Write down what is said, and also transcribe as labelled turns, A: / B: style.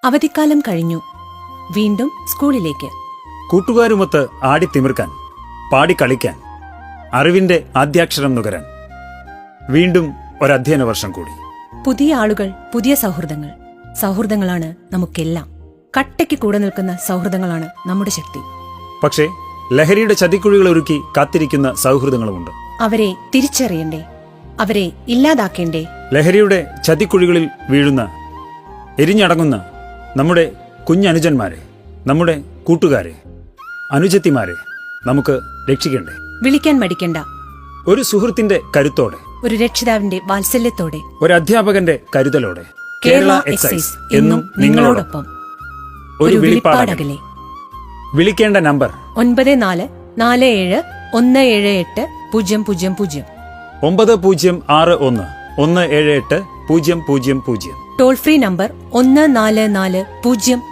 A: അവധിക്കാലം കഴിഞ്ഞു. വീണ്ടും സ്കൂളിലേക്ക്.
B: കൂട്ടുകാരുമൊത്ത് ആടിത്തിമിർക്കാൻ, പാടിക്കളിക്കാൻ, അറിവിന്റെ ആദ്യാക്ഷരം നുകരാൻ. വീണ്ടും ഒരധ്യയന വർഷം കൂടി.
A: പുതിയ ആളുകൾ, പുതിയ സൗഹൃദങ്ങൾ. സൗഹൃദങ്ങളാണ് നമുക്കെല്ലാം. കട്ടയ്ക്ക് കൂടെ നിൽക്കുന്ന സൗഹൃദങ്ങളാണ് നമ്മുടെ ശക്തി.
B: പക്ഷേ ലഹരിയുടെ ചതിക്കുഴികൾ ഒരുക്കി കാത്തിരിക്കുന്ന സൗഹൃദങ്ങളുമുണ്ട്.
A: അവരെ തിരിച്ചറിയണ്ടേ? അവരെ ഇല്ലാതാക്കേണ്ടേ?
B: ലഹരിയുടെ ചതിക്കുഴികളിൽ വീഴുന്ന, എരിഞ്ഞടങ്ങുന്ന നമ്മുടെ കുഞ്ഞനുജന്മാരെ, നമ്മുടെ കൂട്ടുകാരെ, അനുജത്തിമാരെ നമുക്ക് രക്ഷിക്കണ്ടേ?
A: വിളിക്കാൻ മടിക്കണ്ട.
B: ഒരു സുഹൃത്തിന്റെ കരുത്തോടെ,
A: ഒരു രക്ഷിതാവിന്റെ വാത്സല്യത്തോടെ,
B: ഒരു അധ്യാപകന്റെ കരുതലോടെ
A: കേരള എക്സൈസ് എന്നും നിങ്ങളോടൊപ്പം. ഒരു വിളിപ്പാടകലെ.
B: വിളിക്കേണ്ട നമ്പർ
A: 9447178000.
B: 9061 17800.
A: Toll free number 1440.